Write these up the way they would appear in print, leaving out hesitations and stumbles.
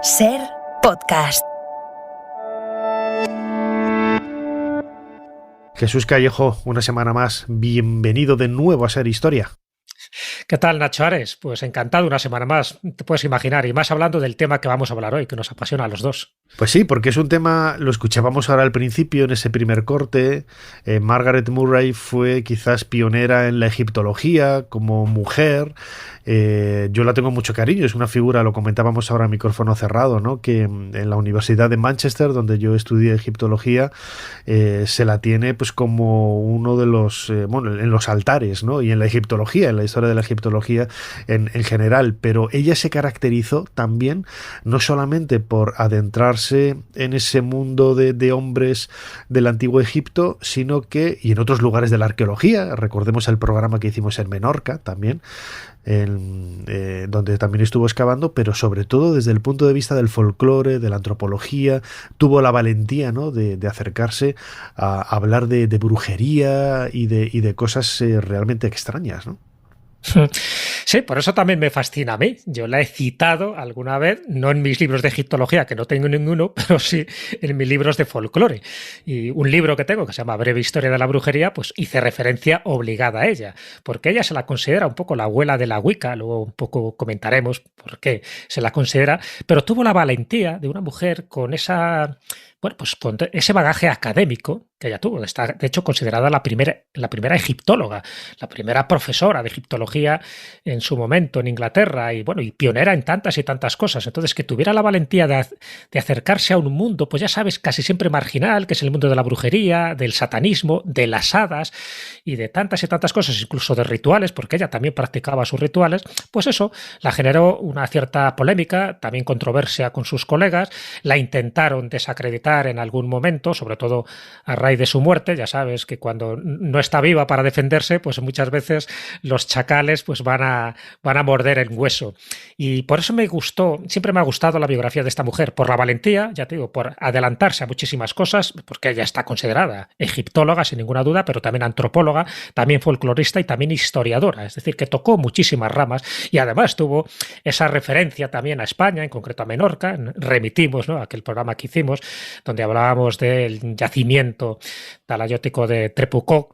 Ser podcast. Jesús Callejo, una semana más, bienvenido de nuevo a Ser Historia. ¿Qué tal, Nacho Ares? Pues encantado una semana más, te puedes imaginar, y más hablando del tema que vamos a hablar hoy, que nos apasiona a los dos. Pues sí, porque es un tema, lo escuchábamos ahora al principio en ese primer corte. Margaret Murray fue quizás pionera en la egiptología como mujer. Yo la tengo mucho cariño, es una figura, lo comentábamos ahora a micrófono cerrado, ¿no? Que en la Universidad de Manchester, donde yo estudié egiptología, se la tiene pues como uno de los, en los altares, ¿no? Y en la egiptología, en la historia de la egiptología en general, pero ella se caracterizó también no solamente por adentrarse en ese mundo de hombres del antiguo Egipto, sino que, y en otros lugares de la arqueología, recordemos el programa que hicimos en Menorca también, donde también estuvo excavando, pero sobre todo desde el punto de vista del folclore, de la antropología, tuvo la valentía, ¿no? de acercarse a hablar de brujería y de cosas realmente extrañas, ¿no? Sí, por eso también me fascina a mí. Yo la he citado alguna vez, no en mis libros de egiptología, que no tengo ninguno, pero sí en mis libros de folclore. Y un libro que tengo, que se llama Breve Historia de la Brujería, pues hice referencia obligada a ella, porque ella se la considera un poco la abuela de la Wicca, luego un poco comentaremos por qué se la considera, pero tuvo la valentía de una mujer con esa... Bueno, pues con ese bagaje académico que ella tuvo. Está, de hecho, considerada la primera egiptóloga, la primera profesora de egiptología en su momento en Inglaterra y, bueno, y pionera en tantas y tantas cosas. Entonces, que tuviera la valentía de acercarse a un mundo, pues ya sabes, casi siempre marginal, que es el mundo de la brujería, del satanismo, de las hadas y de tantas y tantas cosas, incluso de rituales, porque ella también practicaba sus rituales, pues eso la generó una cierta polémica, también controversia con sus colegas, la intentaron desacreditar en algún momento, sobre todo a raíz de su muerte. Ya sabes que cuando no está viva para defenderse, pues muchas veces los chacales pues van a morder el hueso. Y por eso siempre me ha gustado la biografía de esta mujer, por la valentía, ya te digo, por adelantarse a muchísimas cosas, porque ella está considerada egiptóloga sin ninguna duda, pero también antropóloga, también folclorista y también historiadora, es decir, que tocó muchísimas ramas y además tuvo esa referencia también a España, en concreto a Menorca. Remitimos, ¿no?, a aquel programa que hicimos donde hablábamos del yacimiento talayótico de Trepucó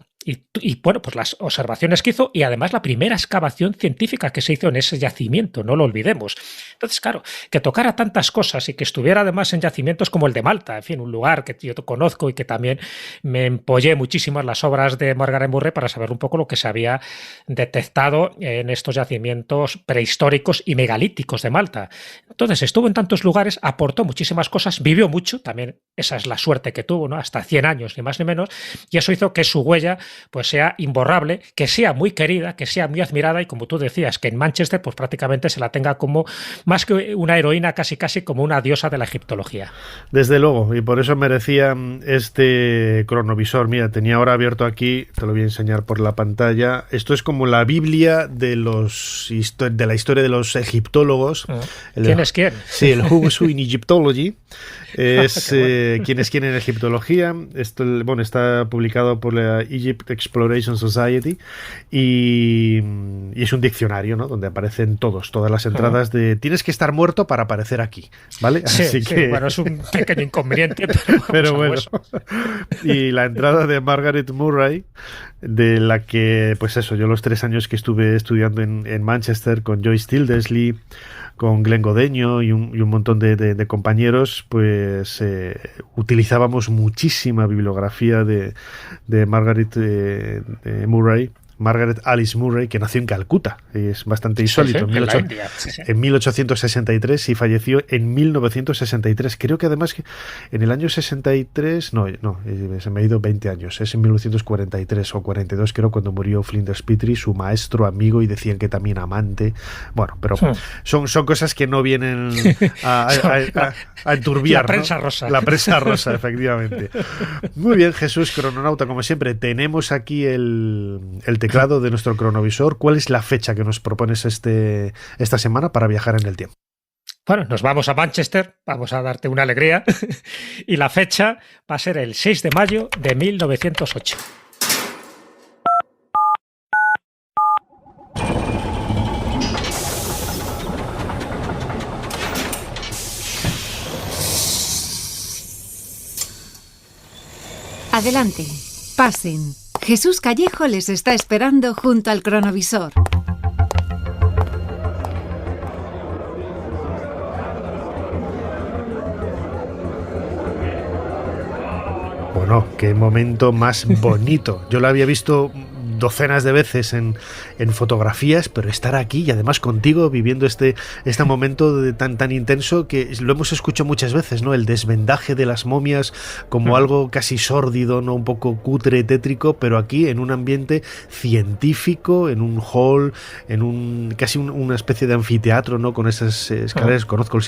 y bueno, pues las observaciones que hizo y además la primera excavación científica que se hizo en ese yacimiento, no lo olvidemos. Entonces, claro, que tocara tantas cosas y que estuviera además en yacimientos como el de Malta, en fin, un lugar que yo conozco y que también me empollé muchísimo en las obras de Margaret Murray para saber un poco lo que se había detectado en estos yacimientos prehistóricos y megalíticos de Malta. Entonces, estuvo en tantos lugares, aportó muchísimas cosas, vivió mucho, también esa es la suerte que tuvo, ¿no?, hasta 100 años, ni más ni menos, y eso hizo que su huella pues sea imborrable, que sea muy querida, que sea muy admirada y, como tú decías, que en Manchester pues prácticamente se la tenga como más que una heroína, casi como una diosa de la egiptología. Desde luego, y por eso merecía este cronovisor. Mira, tenía ahora abierto aquí, te lo voy a enseñar por la pantalla. Esto es como la Biblia de la historia de los egiptólogos. ¿Quién es quién? Sí, el Who's Who in Egyptology. Es quién es quién en egiptología. Esto, bueno, está publicado por la Egypt Exploration Society y es un diccionario, ¿no?, donde aparecen todas las entradas de tienes que estar muerto para aparecer aquí, ¿vale? Sí, Así que... bueno, es un pequeño inconveniente, pero bueno. Y la entrada de Margaret Murray, de la que, pues eso, yo los 3 años que estuve estudiando en Manchester con Joyce Tildesley, con Glenn Godeño y un montón de compañeros, pues utilizábamos muchísima bibliografía de Margaret Murray. Margaret Alice Murray, que nació en Calcuta, es bastante insólito, en 1863 y falleció en 1963. Creo que además que en el año 63, se me ha ido 20 años, es en 1943 o 42, creo, cuando murió Flinders Petrie, su maestro, amigo y decían que también amante. Bueno, pero son cosas que no vienen a enturbiar, la prensa, ¿no?, rosa. La prensa rosa, efectivamente. Muy bien, Jesús, crononauta, como siempre, tenemos aquí el teclado de nuestro cronovisor. ¿Cuál es la fecha que nos propones esta semana para viajar en el tiempo? Bueno, nos vamos a Manchester, vamos a darte una alegría, y la fecha va a ser el 6 de mayo de 1908. Adelante, pasen. Jesús Callejo les está esperando junto al cronovisor. Bueno, qué momento más bonito. Yo lo había visto docenas de veces en fotografías, pero estar aquí y además contigo viviendo este momento tan intenso, que lo hemos escuchado muchas veces, ¿no? El desvendaje de las momias como algo casi sórdido, ¿no? Un poco cutre, tétrico, pero aquí en un ambiente científico, en un hall, casi una especie de anfiteatro, ¿no? Con esas escaleras. Conozco el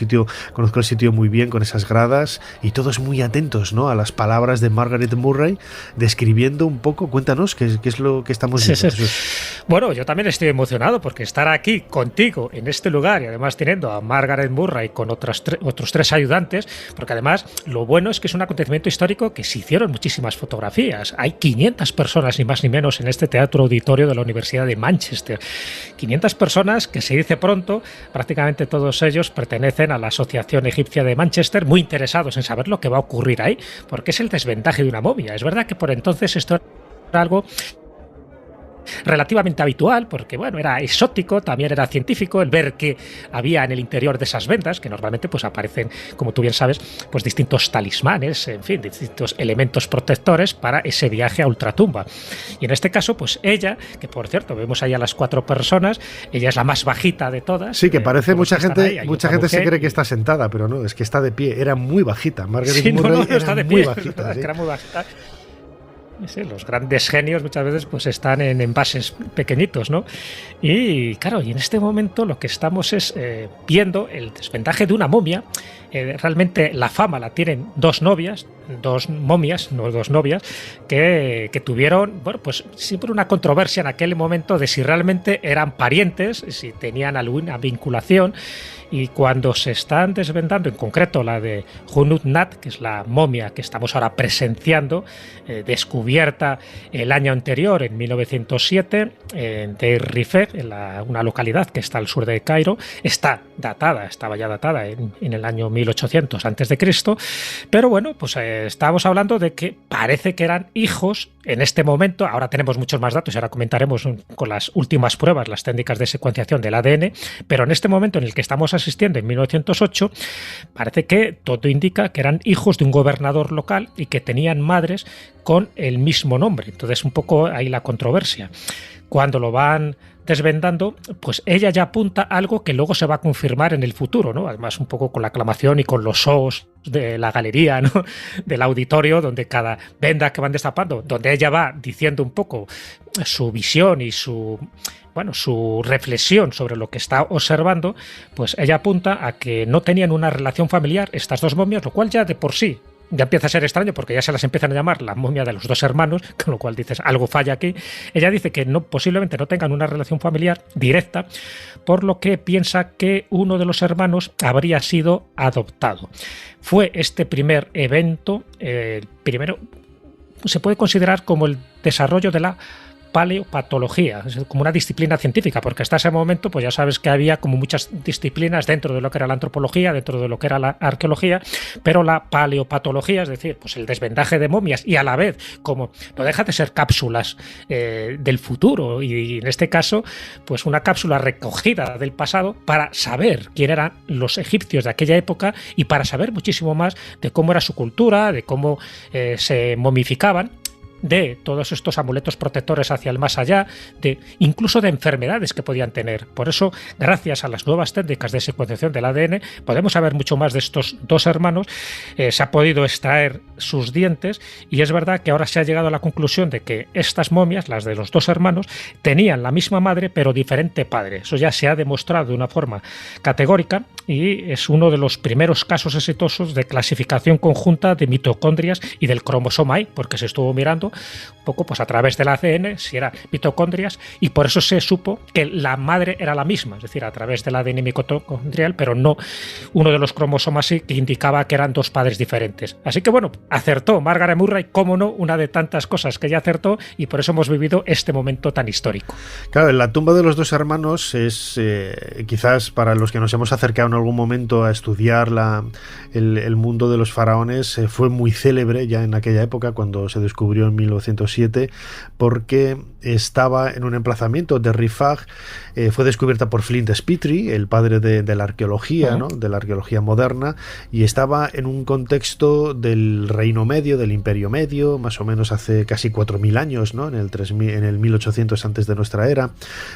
sitio muy bien, con esas gradas, y todos muy atentos, ¿no? A las palabras de Margaret Murray, describiendo un poco. Cuéntanos qué es lo que estamos viendo. Sí. Bueno, yo también estoy emocionado porque estar aquí contigo en este lugar, y además teniendo a Margaret Murray con otros tres ayudantes, porque además lo bueno es que es un acontecimiento histórico que se hicieron muchísimas fotografías. Hay 500 personas, ni más ni menos, en este teatro auditorio de la Universidad de Manchester. 500 personas que, se dice pronto, prácticamente todos ellos pertenecen a la Asociación Egipcia de Manchester, muy interesados en saber lo que va a ocurrir ahí, porque es el desvendaje de una momia. Es verdad que por entonces esto era algo relativamente habitual, porque bueno, era exótico, también era científico el ver que había en el interior de esas vendas, que normalmente pues aparecen, como tú bien sabes, pues distintos talismanes, en fin, distintos elementos protectores para ese viaje a ultratumba. Y en este caso, pues ella, que por cierto, vemos ahí a las 4 personas, ella es la más bajita de todas. Sí, que parece mucha gente se cree que está sentada, pero no, es que está de pie, era muy bajita. Margaret Murray está de muy pie, bajita. ¿Sí? Era muy bajita. Sí, los grandes genios muchas veces pues están en envases pequeñitos, ¿no? Y claro, y en este momento lo que estamos es viendo el desvendaje de una momia. Realmente la fama la tienen dos momias, que tuvieron, bueno, pues siempre una controversia en aquel momento de si realmente eran parientes, si tenían alguna vinculación. Y cuando se están desvendando, en concreto la de Hunut Nat, que es la momia que estamos ahora presenciando, descubierta el año anterior, en 1907, en Deir Rifet, en una localidad que está al sur de Cairo, estaba ya datada en el año 1800 a.C., pero bueno, pues estábamos hablando de que parece que eran hijos en este momento. Ahora tenemos muchos más datos y ahora comentaremos con las últimas pruebas las técnicas de secuenciación del ADN, pero en este momento en el que estamos asistiendo, en 1908, parece que todo indica que eran hijos de un gobernador local y que tenían madres con el mismo nombre. Entonces, un poco ahí la controversia. Cuando lo van desvendando, pues ella ya apunta algo que luego se va a confirmar en el futuro, ¿no? Además, un poco con la aclamación y con los ojos de la galería, ¿no? Del auditorio, donde cada venda que van destapando, donde ella va diciendo un poco su visión y su reflexión sobre lo que está observando, pues ella apunta a que no tenían una relación familiar estas dos momias, lo cual ya de por sí ya empieza a ser extraño, porque ya se las empiezan a llamar la momia de los dos hermanos, con lo cual dices, algo falla aquí. Ella dice que posiblemente no tengan una relación familiar directa, por lo que piensa que uno de los hermanos habría sido adoptado. Fue este primer evento, primero se puede considerar como el desarrollo de la paleopatología, es como una disciplina científica, porque hasta ese momento pues ya sabes que había como muchas disciplinas dentro de lo que era la antropología, dentro de lo que era la arqueología, pero la paleopatología, es decir, pues el desvendaje de momias, y a la vez como no deja de ser cápsulas del futuro, y en este caso pues una cápsula recogida del pasado para saber quién eran los egipcios de aquella época y para saber muchísimo más de cómo era su cultura, de cómo se momificaban, de todos estos amuletos protectores hacia el más allá, incluso de enfermedades que podían tener. Por eso, gracias a las nuevas técnicas de secuenciación del ADN, podemos saber mucho más de estos dos hermanos. Se ha podido extraer sus dientes y es verdad que ahora se ha llegado a la conclusión de que estas momias, las de los dos hermanos, tenían la misma madre pero diferente padre. Eso ya se ha demostrado de una forma categórica y es uno de los primeros casos exitosos de clasificación conjunta de mitocondrias y del cromosoma Y, porque se estuvo mirando un poco pues a través del ADN, si era mitocondrias, y por eso se supo que la madre era la misma, es decir, a través del ADN mitocondrial, pero no uno de los cromosomas sí, que indicaba que eran dos padres diferentes. Así que bueno, acertó Margaret Murray, cómo no, una de tantas cosas que ella acertó, y por eso hemos vivido este momento tan histórico. Claro, la tumba de los dos hermanos es quizás para los que nos hemos acercado en algún momento a estudiar el mundo de los faraones, fue muy célebre ya en aquella época cuando se descubrió en 1907, porque estaba en un emplazamiento de Rifaj, fue descubierta por Flinders Petrie, el padre de la arqueología, ¿no? De la arqueología moderna, y estaba en un contexto del Reino Medio, del Imperio Medio, más o menos hace casi 4.000 años, ¿no? En el 1800 antes de nuestra era,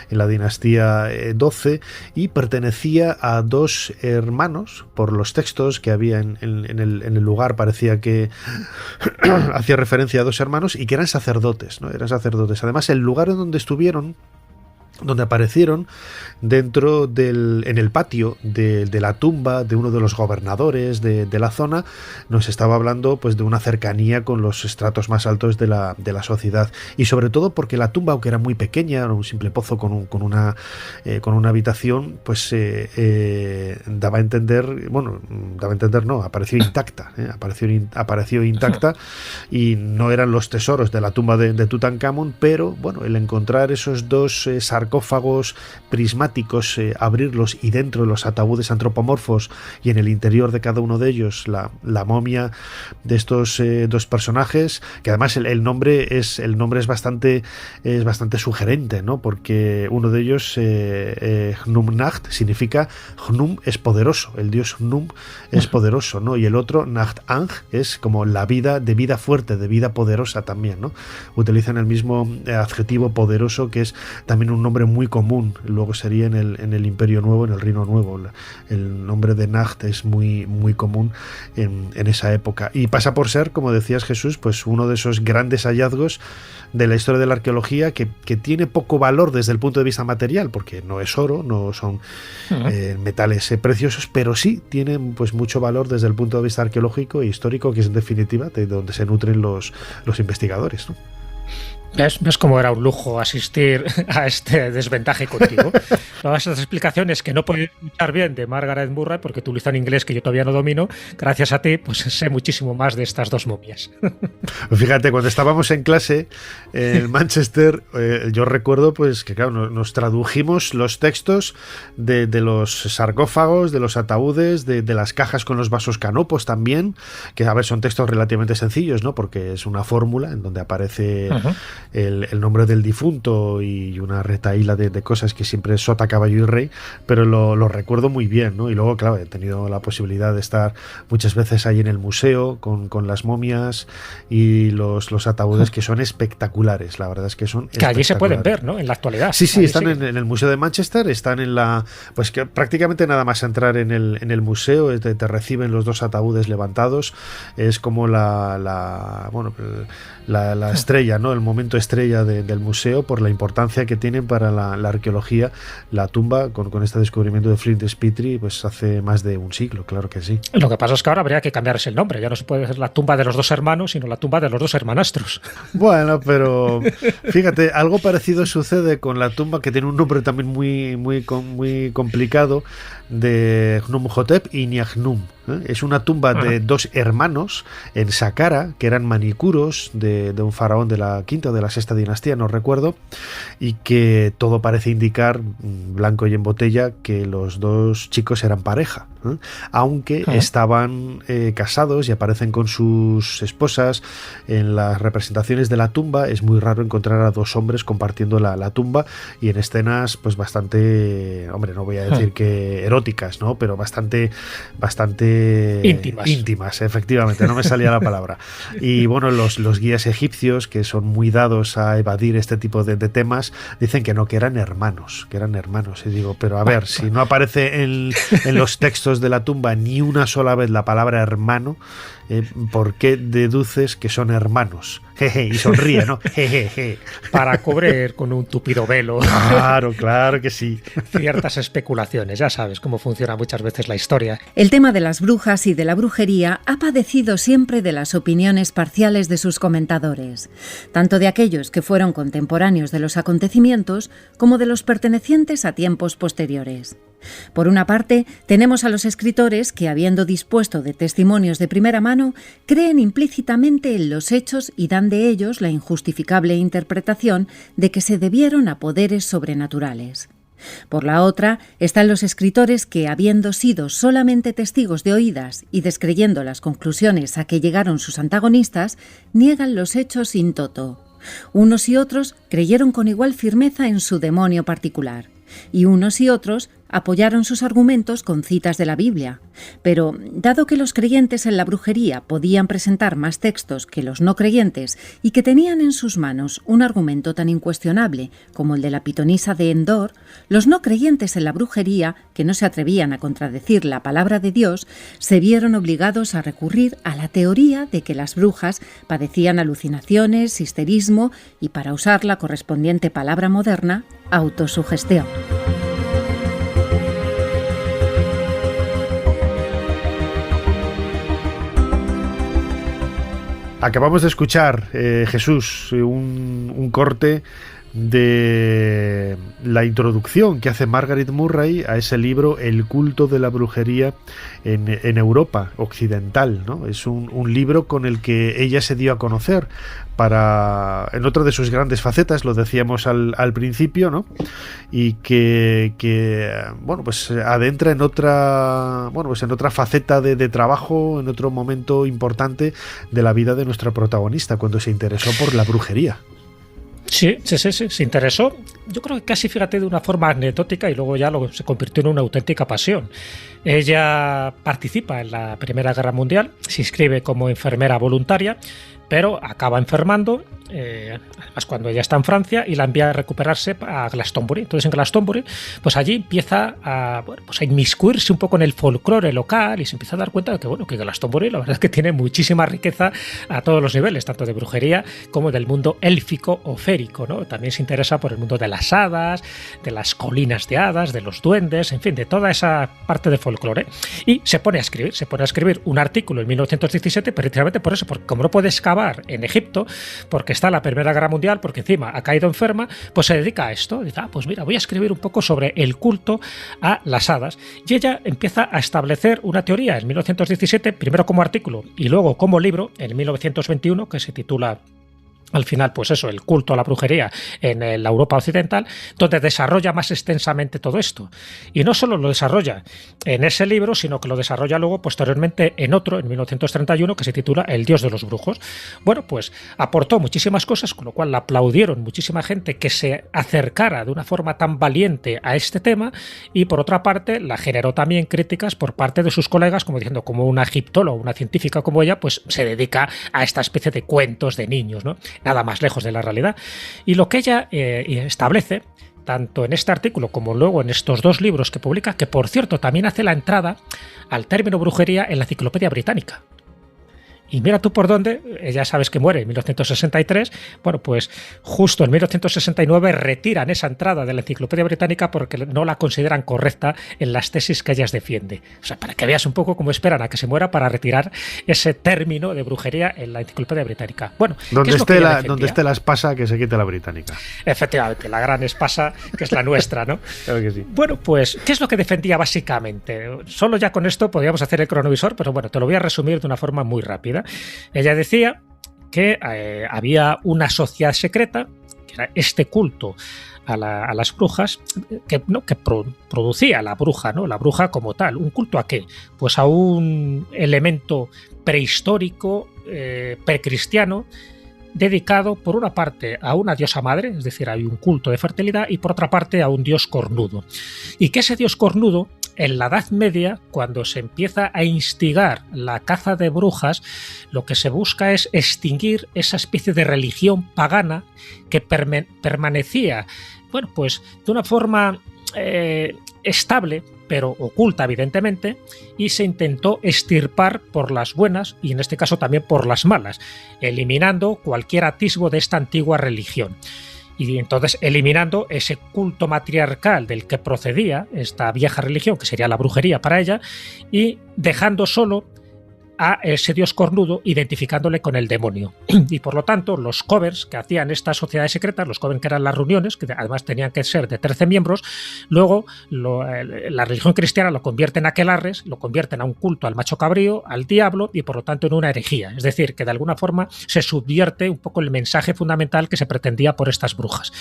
en la dinastía 12, y pertenecía a dos hermanos, por los textos que había en el lugar, parecía que hacía referencia a dos hermanos y que eran sacerdotes, ¿no? Eran sacerdotes. Además, el lugar en donde estuvieron, donde aparecieron en el patio de la tumba de uno de los gobernadores de la zona, nos estaba hablando pues de una cercanía con los estratos más altos de la sociedad, y sobre todo porque la tumba, aunque era muy pequeña, era un simple pozo con una habitación, pues daba a entender, no, apareció intacta, apareció intacta, y no eran los tesoros de la tumba de Tutankamón, pero bueno, el encontrar esos dos sarcófagos prismáticos, abrirlos, y dentro de los ataúdes antropomorfos y en el interior de cada uno de ellos la momia de estos dos personajes, que además el nombre es bastante sugerente, ¿no? Porque uno de ellos, Hnumnacht, significa Hnum es poderoso, el dios Hnum es poderoso, ¿no? Y el otro, Nacht-Ang, es como la vida, de vida fuerte, de vida poderosa también, ¿no? Utilizan el mismo adjetivo poderoso, que es también un nombre muy común, luego sería en el Imperio Nuevo, en el Reino Nuevo. El nombre de Nacht es muy, muy común en esa época, y pasa por ser, como decías, Jesús, pues uno de esos grandes hallazgos de la historia de la arqueología que tiene poco valor desde el punto de vista material, porque no es oro, no son metales preciosos, pero sí tienen pues mucho valor desde el punto de vista arqueológico e histórico, que es en definitiva de donde se nutren los investigadores, ¿no? ¿Ves cómo era un lujo asistir a este desventaje contigo? Todas esas explicaciones que no puedo escuchar bien de Margaret Murray, porque tú utilizas inglés que yo todavía no domino, gracias a ti, pues sé muchísimo más de estas dos momias. Fíjate, cuando estábamos en clase en Manchester, yo recuerdo pues que claro, nos tradujimos los textos de los sarcófagos, de los ataúdes, de las cajas con los vasos canopos también, que a ver, son textos relativamente sencillos, ¿no? Porque es una fórmula en donde aparece el nombre del difunto y una retahíla de cosas que siempre es sota, caballo y rey, pero lo recuerdo muy bien, ¿no? Y luego, claro, he tenido la posibilidad de estar muchas veces ahí en el museo con las momias y los ataúdes, que son espectaculares, la verdad es que son que allí se pueden ver, ¿no? En la actualidad. Sí, están en el Museo de Manchester, están en pues que prácticamente nada más entrar en el museo, te reciben los dos ataúdes levantados, es como la estrella, ¿no? El momento estrella del museo, por la importancia que tienen para la arqueología, la tumba con este descubrimiento de Flinders Petrie, pues hace más de un siglo, claro que sí. Lo que pasa es que ahora habría que cambiarse el nombre, ya no se puede ser la tumba de los dos hermanos, sino la tumba de los dos hermanastros. Bueno, pero fíjate, algo parecido sucede con la tumba, que tiene un nombre también muy complicado, de Hnumhotep y Niahnum. Es una tumba de dos hermanos en Saqqara, que eran manicuros de un faraón de la quinta o de la sexta dinastía, no recuerdo, y que todo parece indicar, blanco y en botella, que los dos chicos eran pareja, aunque estaban casados y aparecen con sus esposas en las representaciones de la tumba. Es muy raro encontrar a dos hombres compartiendo la tumba, y en escenas pues bastante, hombre, no voy a decir que eróticas, ¿no? Pero bastante íntimas, efectivamente, no me salía la palabra. Y bueno, los guías egipcios, que son muy dados a evadir este tipo de temas, dicen que no, que eran hermanos, y digo, pero a ver, si no aparece en los textos restos de la tumba ni una sola vez la palabra hermano, ¿por qué deduces que son hermanos? Jeje, y sonríe, ¿no? Jejeje. Para cubrir con un tupido velo. Claro que sí. Ciertas especulaciones, ya sabes cómo funciona muchas veces la historia. El tema de las brujas y de la brujería ha padecido siempre de las opiniones parciales de sus comentadores, tanto de aquellos que fueron contemporáneos de los acontecimientos como de los pertenecientes a tiempos posteriores. Por una parte, tenemos a los escritores que, habiendo dispuesto de testimonios de primera mano, creen implícitamente en los hechos y dan de ellos la injustificable interpretación de que se debieron a poderes sobrenaturales. Por la otra, están los escritores que, habiendo sido solamente testigos de oídas y descreyendo las conclusiones a que llegaron sus antagonistas, niegan los hechos in toto. Unos y otros creyeron con igual firmeza en su demonio particular, y unos y otros apoyaron sus argumentos con citas de la Biblia. Pero, dado que los creyentes en la brujería podían presentar más textos que los no creyentes y que tenían en sus manos un argumento tan incuestionable como el de la pitonisa de Endor, los no creyentes en la brujería, que no se atrevían a contradecir la palabra de Dios, se vieron obligados a recurrir a la teoría de que las brujas padecían alucinaciones, histerismo y, para usar la correspondiente palabra moderna, autosugestión. Acabamos de escuchar, Jesús, un corte de la introducción que hace Margaret Murray a ese libro El culto de la brujería en Europa occidental, ¿no? Es un libro con el que ella se dio a conocer en otra de sus grandes facetas, lo decíamos al principio, ¿no? Y que bueno, pues adentra en otra faceta de trabajo, en otro momento importante de la vida de nuestra protagonista, cuando se interesó por la brujería. Sí, se interesó, yo creo que casi, fíjate, de una forma anecdótica, y luego ya se convirtió en una auténtica pasión. Ella participa en la Primera Guerra Mundial, se inscribe como enfermera voluntaria, pero acaba enfermando, además cuando ella está en Francia, y la envía a recuperarse a Glastonbury. Entonces en Glastonbury, pues allí empieza a inmiscuirse un poco en el folclore local y se empieza a dar cuenta de que Glastonbury la verdad es que tiene muchísima riqueza a todos los niveles, tanto de brujería como del mundo élfico o férico, ¿no? También se interesa por el mundo de las hadas, de las colinas de hadas, de los duendes, en fin, de toda esa parte de folclore. Y se pone a escribir un artículo en 1917 precisamente por eso, porque como no puede excavar en Egipto, porque está la Primera Guerra Mundial, porque encima ha caído enferma, pues se dedica a esto. Dice, pues mira, voy a escribir un poco sobre el culto a las hadas. Y ella empieza a establecer una teoría en 1917, primero como artículo y luego como libro, en 1921, que se titula al final, pues eso, el culto a la brujería en la Europa occidental, donde desarrolla más extensamente todo esto. Y no solo lo desarrolla en ese libro, sino que lo desarrolla luego posteriormente en otro, en 1931, que se titula El dios de los brujos. Bueno, pues aportó muchísimas cosas, con lo cual la aplaudieron muchísima gente que se acercara de una forma tan valiente a este tema, y por otra parte la generó también críticas por parte de sus colegas, como diciendo, como una egiptóloga, una científica como ella, pues se dedica a esta especie de cuentos de niños, ¿no? Nada más lejos de la realidad. Y lo que ella establece, tanto en este artículo como luego en estos dos libros que publica, que por cierto también hace la entrada al término brujería en la Enciclopedia Británica. Y mira tú por dónde, ya sabes que muere en 1963, bueno, pues justo en 1969 retiran esa entrada de la Enciclopedia Británica porque no la consideran correcta en las tesis que ella defiende. O sea, para que veas un poco cómo esperan a que se muera para retirar ese término de brujería en la Enciclopedia Británica. Bueno, donde esté la espasa, que se quite la británica. Efectivamente, la gran espasa, que es la nuestra, ¿no? Claro que sí. Bueno, pues, ¿qué es lo que defendía básicamente? Solo ya con esto podríamos hacer el cronovisor, pero bueno, te lo voy a resumir de una forma muy rápida. Ella decía que había una sociedad secreta, que era este culto a las brujas, que producía la bruja, ¿no? La bruja como tal. ¿Un culto a qué? Pues a un elemento prehistórico, precristiano, dedicado por una parte a una diosa madre, es decir, hay un culto de fertilidad, y por otra parte a un dios cornudo. Y que ese dios cornudo, en la Edad Media, cuando se empieza a instigar la caza de brujas, lo que se busca es extinguir esa especie de religión pagana que permanecía, bueno, pues de una forma estable, pero oculta evidentemente, y se intentó extirpar por las buenas y en este caso también por las malas, eliminando cualquier atisbo de esta antigua religión. Y entonces eliminando ese culto matriarcal del que procedía esta vieja religión, que sería la brujería para ella, y dejando solo a ese dios cornudo, identificándole con el demonio. Y por lo tanto, los covers que hacían estas sociedades secretas, los covers que eran las reuniones, que además tenían que ser de 13 miembros, luego la religión cristiana lo convierte en aquelarres, lo convierten a un culto al macho cabrío, al diablo, y por lo tanto en una herejía. Es decir, que de alguna forma se subvierte un poco el mensaje fundamental que se pretendía por estas brujas.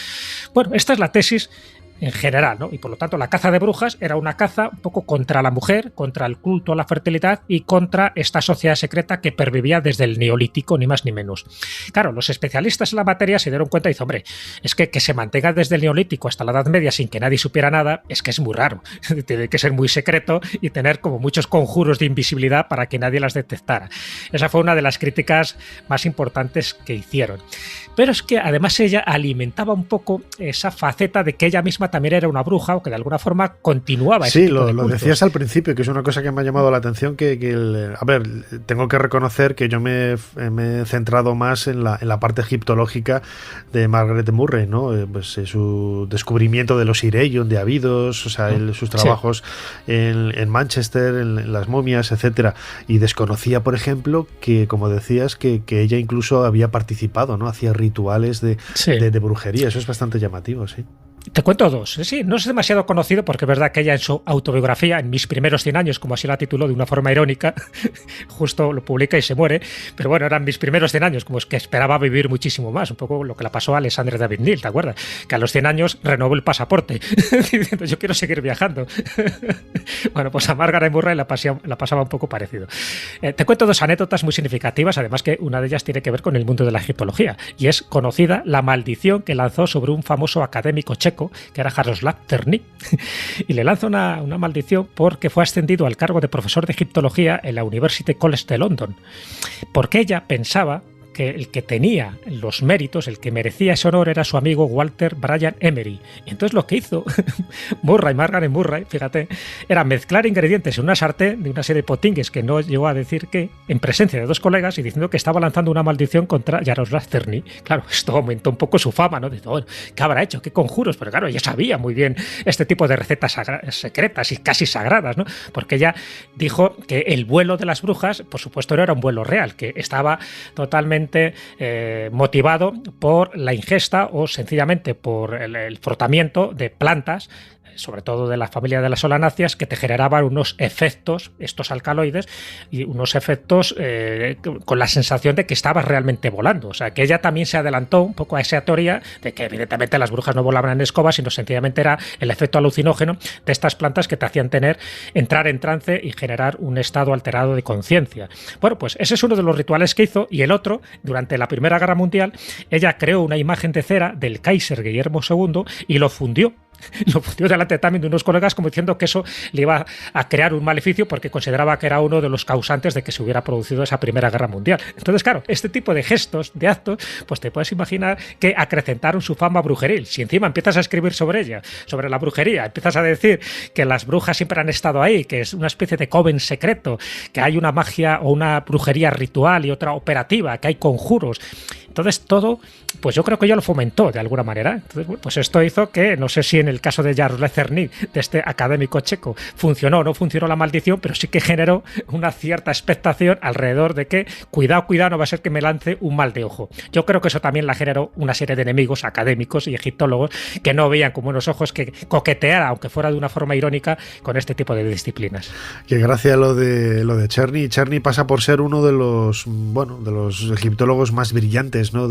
Bueno, esta es la tesis en general, ¿no? Y por lo tanto la caza de brujas era una caza un poco contra la mujer, contra el culto a la fertilidad y contra esta sociedad secreta que pervivía desde el Neolítico, ni más ni menos. Claro, los especialistas en la materia se dieron cuenta y dicen, hombre, es que se mantenga desde el Neolítico hasta la Edad Media sin que nadie supiera nada, es que es muy raro. Tiene que ser muy secreto y tener como muchos conjuros de invisibilidad para que nadie las detectara. Esa fue una de las críticas más importantes que hicieron. Pero es que además ella alimentaba un poco esa faceta de que ella misma también era una bruja o que de alguna forma continuaba. Sí, lo decías al principio, que es una cosa que me ha llamado la atención, a ver, tengo que reconocer que yo me he centrado más en la parte egiptológica de Margaret Murray, ¿no? Pues su descubrimiento de los Ireion, de Abidos, o sea, sus trabajos en Manchester, en las momias, etcétera. Y desconocía, por ejemplo, que, como decías, que ella incluso había participado, ¿no? Hacía rituales de brujería. Eso es bastante llamativo, sí. Te cuento dos. Sí, no es demasiado conocido porque es verdad que ella en su autobiografía, en mis primeros 100 años, como así la tituló de una forma irónica, justo lo publica y se muere, pero bueno, eran mis primeros 100 años, como es que esperaba vivir muchísimo más, un poco lo que le pasó a Alexander David Neal, ¿te acuerdas? Que a los 100 años renovó el pasaporte, diciendo yo quiero seguir viajando. Bueno, pues a Margaret Murray la pasaba un poco parecido. Te cuento dos anécdotas muy significativas, además que una de ellas tiene que ver con el mundo de la egiptología, y es conocida la maldición que lanzó sobre un famoso académico checo, que era Jaroslav Černý, y le lanza una maldición porque fue ascendido al cargo de profesor de egiptología en la University College de London, porque ella pensaba que el que tenía los méritos, el que merecía ese honor, era su amigo Walter Bryan Emery. Y entonces lo que hizo Margaret Murray, fíjate, era mezclar ingredientes en una sartén de una serie de potingues que no llegó a decir qué, en presencia de dos colegas y diciendo que estaba lanzando una maldición contra Jaroslav Černý. Claro, esto aumentó un poco su fama, ¿no? Dice, bueno, ¿qué habrá hecho? ¿Qué conjuros? Pero claro, ella sabía muy bien este tipo de recetas secretas y casi sagradas, ¿no? Porque ella dijo que el vuelo de las brujas, por supuesto, no era un vuelo real, que estaba totalmente motivado por la ingesta o sencillamente por el frotamiento de plantas, sobre todo de la familia de las solanáceas, que te generaban unos efectos, estos alcaloides, y unos efectos con la sensación de que estabas realmente volando. O sea, que ella también se adelantó un poco a esa teoría de que evidentemente las brujas no volaban en escobas, sino sencillamente era el efecto alucinógeno de estas plantas que te hacían entrar en trance y generar un estado alterado de conciencia. Bueno, pues ese es uno de los rituales que hizo, y el otro, durante la Primera Guerra Mundial, ella creó una imagen de cera del Kaiser Guillermo II y lo fundió delante también de unos colegas, como diciendo que eso le iba a crear un maleficio porque consideraba que era uno de los causantes de que se hubiera producido esa Primera Guerra Mundial. Entonces, claro, este tipo de gestos, de actos, pues te puedes imaginar que acrecentaron su fama brujeril. Si encima empiezas a escribir sobre ella, sobre la brujería, empiezas a decir que las brujas siempre han estado ahí, que es una especie de coven secreto, que hay una magia o una brujería ritual y otra operativa, que hay conjuros. Entonces todo, pues yo creo que ella lo fomentó de alguna manera. Entonces, pues esto hizo que, no sé si en el caso de Jaroslav Černý, de este académico checo, funcionó o no funcionó la maldición, pero sí que generó una cierta expectación alrededor de que, cuidado, no va a ser que me lance un mal de ojo. Yo creo que eso también la generó una serie de enemigos académicos y egiptólogos que no veían con buenos ojos que coqueteara, aunque fuera de una forma irónica, con este tipo de disciplinas. Qué gracia lo de Černý. Černý pasa por ser uno de los egiptólogos más brillantes, ¿no?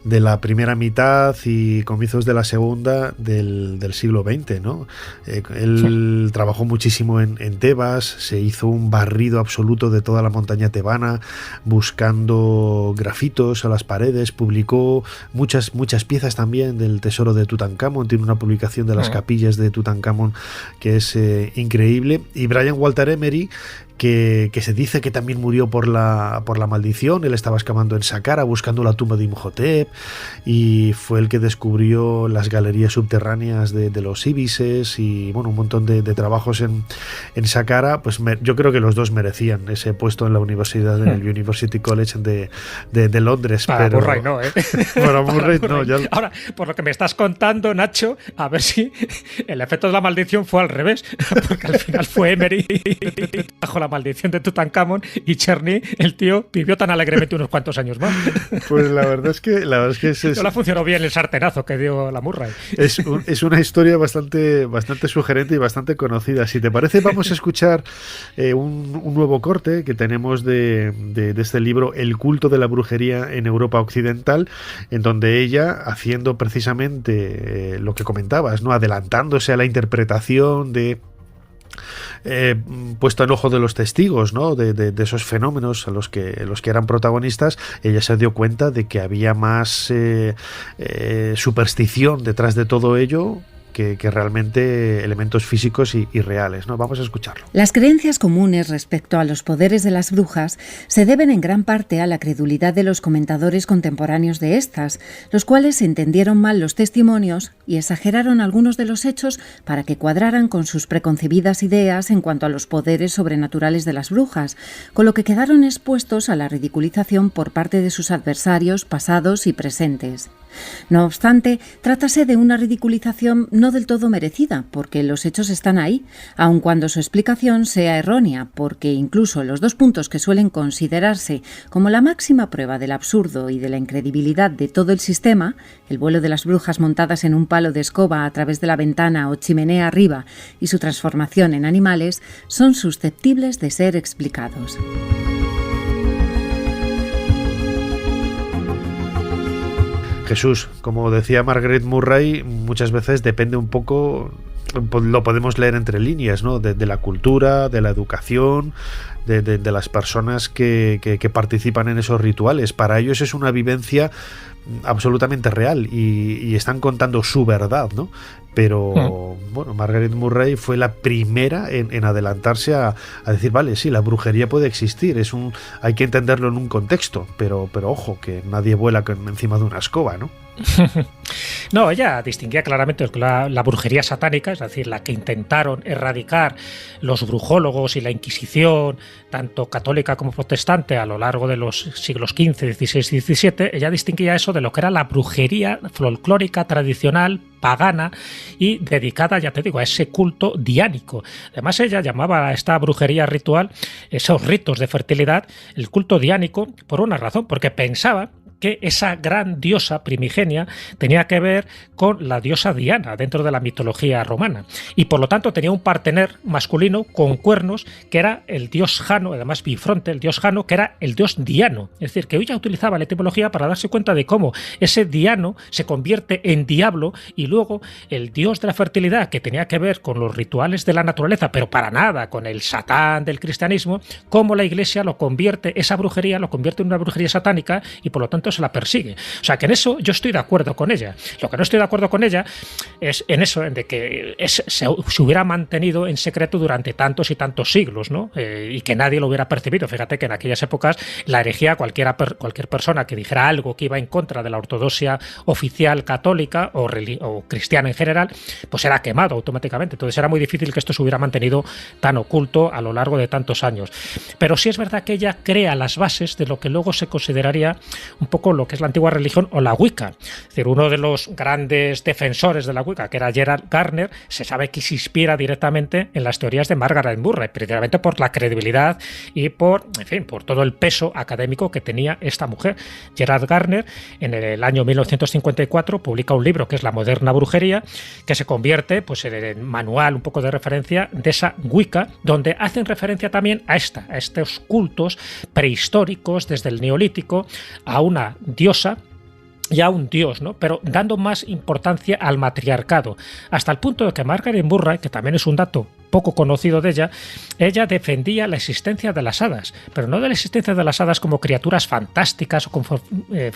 de la primera mitad y comienzos de la segunda del siglo XX, ¿no? Él trabajó muchísimo en Tebas, se hizo un barrido absoluto de toda la montaña tebana, buscando grafitos a las paredes, publicó muchas piezas también del tesoro de Tutankamón, tiene una publicación de las capillas de Tutankamón que es increíble, y Brian Walter Emery, que se dice que también murió por la maldición. Él estaba excavando en Saqqara buscando la tumba de Imhotep y fue el que descubrió las galerías subterráneas de los íbises y bueno, un montón de trabajos en Saqqara. Pues yo creo que los dos merecían ese puesto en la universidad, en el University College de Londres. Para pero Murray no, ¿eh? Para Murray no. Ya... Ahora, por lo que me estás contando, Nacho, a ver si el efecto de la maldición fue al revés, porque al final fue Emery bajo la maldición de Tutankamón y Cherny, el tío, vivió tan alegremente unos cuantos años más. Pues la verdad es que no le funcionó bien el sartenazo que dio la Murray. Es una historia bastante sugerente y bastante conocida. Si te parece, vamos a escuchar un nuevo corte que tenemos de este libro, El culto de la brujería en Europa Occidental, en donde ella, haciendo precisamente lo que comentabas, ¿no? Adelantándose a la interpretación de puesto en ojo de los testigos, ¿no? de esos fenómenos a los que eran protagonistas, ella se dio cuenta de que había más superstición detrás de todo ello que realmente elementos físicos y reales, ¿no? Vamos a escucharlo. Las creencias comunes respecto a los poderes de las brujas se deben en gran parte a la credulidad de los comentadores contemporáneos de estas, los cuales entendieron mal los testimonios y exageraron algunos de los hechos para que cuadraran con sus preconcebidas ideas en cuanto a los poderes sobrenaturales de las brujas, con lo que quedaron expuestos a la ridiculización por parte de sus adversarios pasados y presentes. No obstante, trátase de una ridiculización no del todo merecida, porque los hechos están ahí, aun cuando su explicación sea errónea, porque incluso los dos puntos que suelen considerarse como la máxima prueba del absurdo y de la incredibilidad de todo el sistema, el vuelo de las brujas montadas en un palo de escoba a través de la ventana o chimenea arriba y su transformación en animales, son susceptibles de ser explicados. Jesús, como decía Margaret Murray, muchas veces depende un poco, lo podemos leer entre líneas, ¿no? De la cultura, de la educación, de las personas que participan en esos rituales. Para ellos es una vivencia absolutamente real y están contando su verdad, ¿no? Pero bueno, Margaret Murray fue la primera en adelantarse a decir, vale, sí, la brujería puede existir, hay que entenderlo en un contexto, pero ojo, que nadie vuela encima de una escoba, ¿no? No, ella distinguía claramente la brujería satánica, es decir, la que intentaron erradicar los brujólogos y la Inquisición, tanto católica como protestante, a lo largo de los siglos XV, XVI y XVII. Ella distinguía eso de lo que era la brujería folclórica tradicional, pagana y dedicada, ya te digo, a ese culto diánico. Además, ella llamaba a esta brujería ritual, esos ritos de fertilidad, el culto diánico, por una razón, porque pensaba que esa gran diosa primigenia tenía que ver con la diosa Diana dentro de la mitología romana y por lo tanto tenía un partener masculino con cuernos que era el dios Jano, además bifronte, el dios Jano, que era el dios Diano. Es decir, que ella utilizaba la etimología para darse cuenta de cómo ese Diano se convierte en diablo y luego el dios de la fertilidad, que tenía que ver con los rituales de la naturaleza, pero para nada con el Satán del cristianismo, cómo la Iglesia lo convierte, esa brujería lo convierte en una brujería satánica y por lo tanto se la persigue. O sea, que en eso yo estoy de acuerdo con ella. Lo que no estoy de acuerdo con ella es en eso, en de que se hubiera mantenido en secreto durante tantos y tantos siglos, ¿no? Y que nadie lo hubiera percibido. Fíjate que en aquellas épocas la herejía, cualquier persona que dijera algo que iba en contra de la ortodoxia oficial católica o cristiana en general, pues era quemado automáticamente. Entonces era muy difícil que esto se hubiera mantenido tan oculto a lo largo de tantos años. Pero sí es verdad que ella crea las bases de lo que luego se consideraría un poco lo que es la antigua religión o la Wicca. Es decir, uno de los grandes defensores de la Wicca, que era Gerald Gardner, se sabe que se inspira directamente en las teorías de Margaret Murray, precisamente por la credibilidad y por todo el peso académico que tenía esta mujer. Gerald Gardner, en el año 1954, publica un libro que es La moderna brujería, que se convierte pues, en el manual un poco de referencia de esa Wicca, donde hacen referencia también a estos cultos prehistóricos desde el Neolítico, a una diosa y a un dios, ¿no? Pero dando más importancia al matriarcado, hasta el punto de que Margaret Murray, que también es un dato poco conocido de ella defendía la existencia de las hadas, pero no de la existencia de las hadas como criaturas fantásticas o como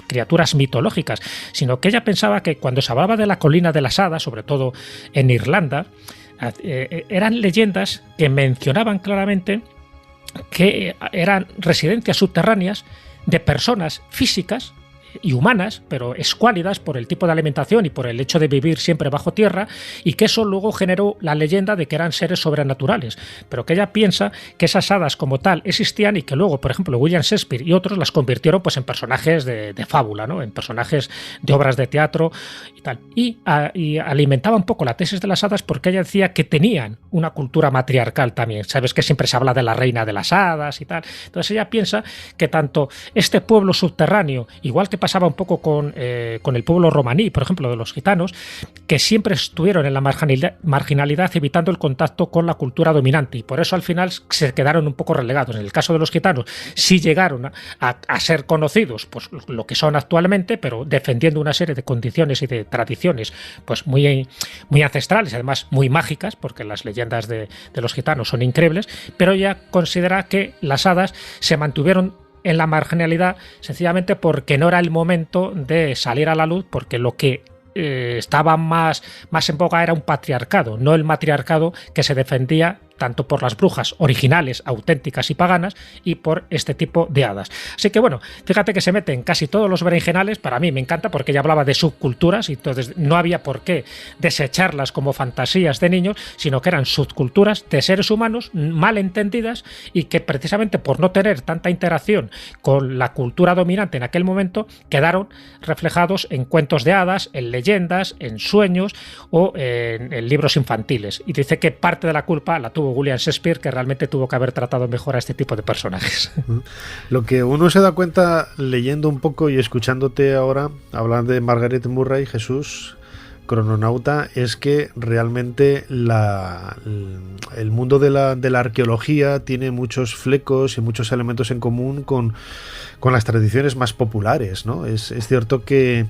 criaturas mitológicas, sino que ella pensaba que cuando se hablaba de la colina de las hadas, sobre todo en Irlanda, eran leyendas que mencionaban claramente que eran residencias subterráneas de personas físicas y humanas, pero escuálidas por el tipo de alimentación y por el hecho de vivir siempre bajo tierra, y que eso luego generó la leyenda de que eran seres sobrenaturales, pero que ella piensa que esas hadas como tal existían y que luego, por ejemplo, William Shakespeare y otros las convirtieron pues en personajes de fábula, ¿no? En personajes de obras de teatro y tal. Y alimentaba un poco la tesis de las hadas porque ella decía que tenían una cultura matriarcal también. Sabes que siempre se habla de la reina de las hadas y tal. Entonces ella piensa que tanto este pueblo subterráneo, igual que pasaba un poco con el pueblo romaní, por ejemplo, de los gitanos, que siempre estuvieron en la marginalidad evitando el contacto con la cultura dominante, y por eso al final se quedaron un poco relegados. En el caso de los gitanos sí llegaron a ser conocidos, pues lo que son actualmente, pero defendiendo una serie de condiciones y de tradiciones pues muy, muy ancestrales, además muy mágicas, porque las leyendas de los gitanos son increíbles, pero ella considera que las hadas se mantuvieron en la marginalidad sencillamente porque no era el momento de salir a la luz, porque lo que estaba más en boga era un patriarcado, no el matriarcado que se defendía tanto por las brujas originales, auténticas y paganas, y por este tipo de hadas. Así que bueno, fíjate que se meten casi todos los berenjenales. Para mí me encanta porque ella hablaba de subculturas, y entonces no había por qué desecharlas como fantasías de niños, sino que eran subculturas de seres humanos mal entendidas, y que precisamente por no tener tanta interacción con la cultura dominante en aquel momento, quedaron reflejados en cuentos de hadas, en leyendas, en sueños o en libros infantiles. Y dice que parte de la culpa la tuvo William Shakespeare, que realmente tuvo que haber tratado mejor a este tipo de personajes. Lo que uno se da cuenta leyendo un poco y escuchándote ahora hablar de Margaret Murray, Jesús, Crononauta, es que realmente el mundo de la arqueología tiene muchos flecos y muchos elementos en común con las tradiciones más populares, ¿no? Es cierto que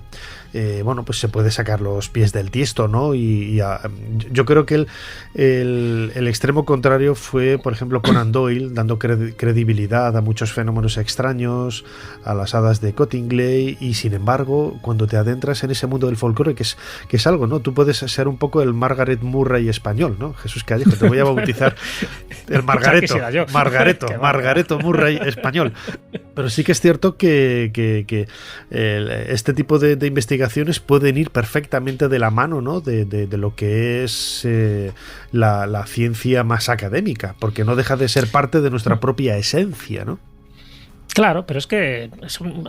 bueno, pues se puede sacar los pies del tiesto, ¿no? Yo creo que el extremo contrario fue, por ejemplo, Conan Doyle, dando credibilidad a muchos fenómenos extraños, a las hadas de Cottingley, y sin embargo, cuando te adentras en ese mundo del folclore, que es algo, ¿no? Tú puedes ser un poco el Margaret Murray español, ¿no? Jesús Callejo, te voy a bautizar el Margareto Murray español. Pero sí que es cierto que este tipo de investigaciones pueden ir perfectamente de la mano, ¿no? de lo que es la ciencia más académica, porque no deja de ser parte de nuestra propia esencia, ¿no? Claro, pero es que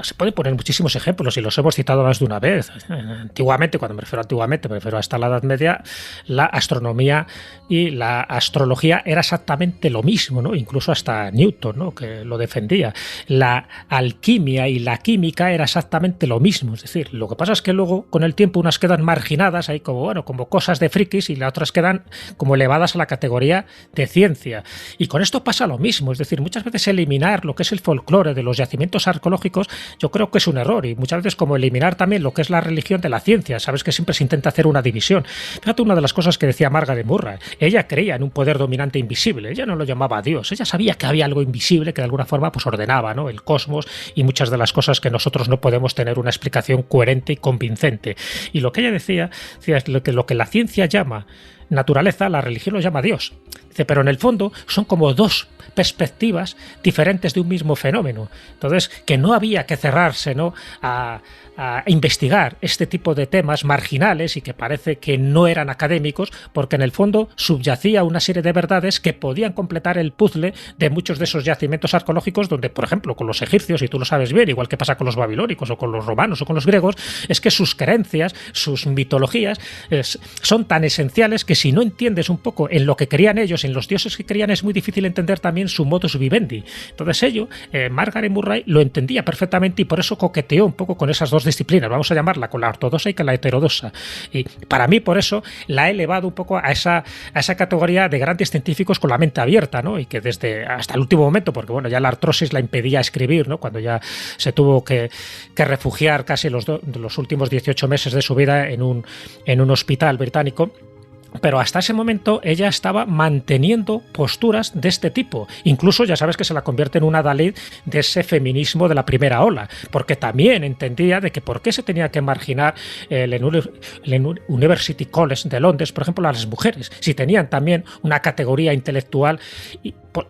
se pueden poner muchísimos ejemplos y los hemos citado más de una vez. Antiguamente, cuando me refiero a antiguamente, me refiero hasta la Edad Media, la astronomía y la astrología era exactamente lo mismo, ¿no? Incluso hasta Newton, ¿no? Que lo defendía. La alquimia y la química era exactamente lo mismo. Es decir, lo que pasa es que luego, con el tiempo, unas quedan marginadas ahí como cosas de frikis, y las otras quedan como elevadas a la categoría de ciencia. Y con esto pasa lo mismo. Es decir, muchas veces eliminar lo que es el folclore de los yacimientos arqueológicos, yo creo que es un error, y muchas veces como eliminar también lo que es la religión de la ciencia. Sabes que siempre se intenta hacer una división. Fíjate, una de las cosas que decía Margaret Murray, ella creía en un poder dominante invisible, ella no lo llamaba Dios, ella sabía que había algo invisible que de alguna forma pues ordenaba, ¿no? El cosmos y muchas de las cosas que nosotros no podemos tener una explicación coherente y convincente. Y lo que ella decía es lo que la ciencia llama naturaleza, la religión lo llama Dios. Dice, pero en el fondo son como dos perspectivas diferentes de un mismo fenómeno. Entonces, que no había que cerrarse, ¿no?, a investigar este tipo de temas marginales y que parece que no eran académicos, porque en el fondo subyacía una serie de verdades que podían completar el puzzle de muchos de esos yacimientos arqueológicos, donde, por ejemplo, con los egipcios, y tú lo sabes bien, igual que pasa con los babilónicos o con los romanos o con los griegos, es que sus creencias, sus mitologías son tan esenciales que si no entiendes un poco en lo que creían ellos, en los dioses que creían, es muy difícil entender también su modus vivendi. Entonces Margaret Murray lo entendía perfectamente, y por eso coqueteó un poco con esas dos disciplinas, vamos a llamarla, con la ortodoxa y con la heterodoxa. Y para mí, por eso, la he elevado un poco a esa categoría de grandes científicos con la mente abierta, ¿no? Y que desde hasta el último momento, porque bueno, ya la artrosis la impedía escribir, ¿no? Cuando ya se tuvo que refugiar casi los últimos 18 meses de su vida en un hospital británico. Pero hasta ese momento ella estaba manteniendo posturas de este tipo. Incluso ya sabes que se la convierte en una adalid de ese feminismo de la primera ola, porque también entendía de que por qué se tenía que marginar el University College de Londres, por ejemplo, a las mujeres, si tenían también una categoría intelectual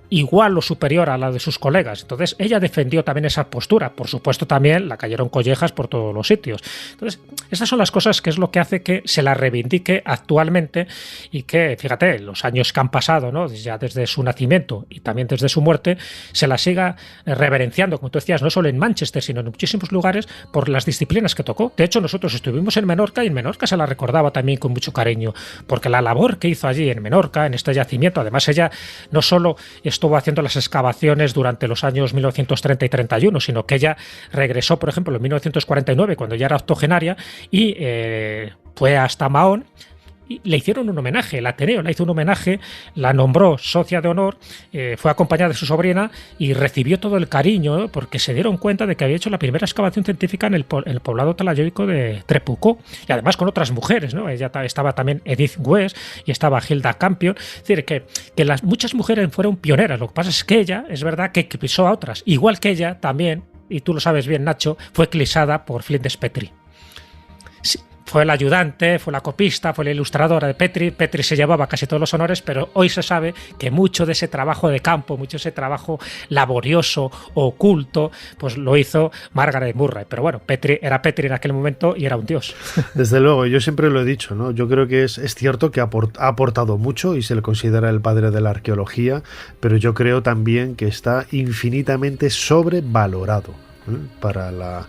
igual o superior a la de sus colegas. Entonces ella defendió también esa postura. Por supuesto también la cayeron collejas por todos los sitios. Entonces estas son las cosas que es lo que hace que se la reivindique actualmente y que, fíjate, los años que han pasado, ¿no? Ya desde su nacimiento y también desde su muerte, se la siga reverenciando, como tú decías, no solo en Manchester, sino en muchísimos lugares por las disciplinas que tocó. De hecho, nosotros estuvimos en Menorca y en Menorca se la recordaba también con mucho cariño, porque la labor que hizo allí en Menorca, en este yacimiento, además ella no solo estuvo haciendo las excavaciones durante los años 1930 y 31, sino que ella regresó, por ejemplo, en 1949, cuando ya era octogenaria, y fue hasta Mahón. Y le hicieron un homenaje, el Ateneo le hizo un homenaje, la nombró socia de honor, fue acompañada de su sobrina y recibió todo el cariño, ¿no? Porque se dieron cuenta de que había hecho la primera excavación científica en el poblado talayoico de Trepucó, y además con otras mujeres, ¿no? Ella estaba también Edith West y estaba Hilda Campion. Es decir, que muchas mujeres fueron pioneras. Lo que pasa es que ella, es verdad que pisó a otras, igual que ella también, y tú lo sabes bien, Nacho, fue eclipsada por Flinders Petrie. Sí. Fue la ayudante, fue la copista, fue la ilustradora de Petrie. Petrie se llevaba casi todos los honores, pero hoy se sabe que mucho de ese trabajo de campo, mucho de ese trabajo laborioso, oculto, pues lo hizo Margaret Murray. Pero bueno, Petrie era Petrie en aquel momento y era un dios. Desde luego, yo siempre lo he dicho, ¿no? Yo creo que es cierto que ha aportado mucho y se le considera el padre de la arqueología, pero yo creo también que está infinitamente sobrevalorado. Para la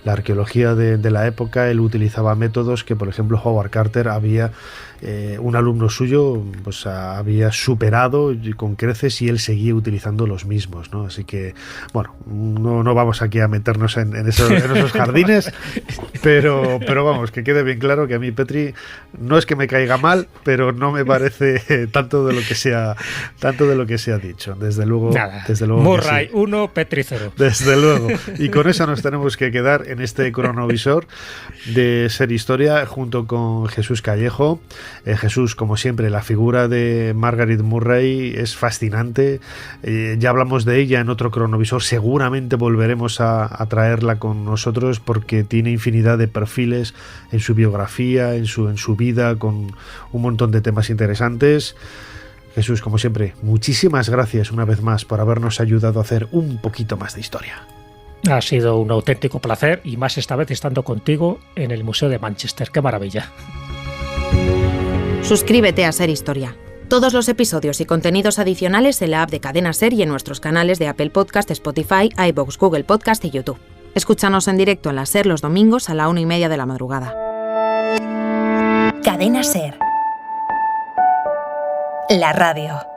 arqueología de la época. Él utilizaba métodos que, por ejemplo, Howard Carter un alumno suyo pues había superado con creces, y él seguía utilizando los mismos, ¿no? Así que, bueno, no vamos aquí a meternos en esos jardines, pero vamos, que quede bien claro que a mí Petrie no es que me caiga mal, pero no me parece tanto de lo que se ha dicho. Desde luego, nada. Desde luego Murray 1, Petrie 0. Desde luego. Y con eso nos tenemos que quedar en este cronovisor de Ser Historia junto con Jesús Callejo. Jesús, como siempre, la figura de Margaret Murray es fascinante. Ya hablamos de ella en otro cronovisor. Seguramente volveremos a traerla con nosotros porque tiene infinidad de perfiles en su biografía, en su vida, con un montón de temas interesantes. Jesús, como siempre, muchísimas gracias una vez más por habernos ayudado a hacer un poquito más de historia. Ha sido un auténtico placer, y más esta vez estando contigo en el Museo de Manchester. ¡Qué maravilla! Suscríbete a Ser Historia. Todos los episodios y contenidos adicionales en la app de Cadena Ser y en nuestros canales de Apple Podcast, Spotify, iVoox, Google Podcast y YouTube. Escúchanos en directo en la Ser los domingos a la 1:30 de la madrugada. Cadena Ser. La radio.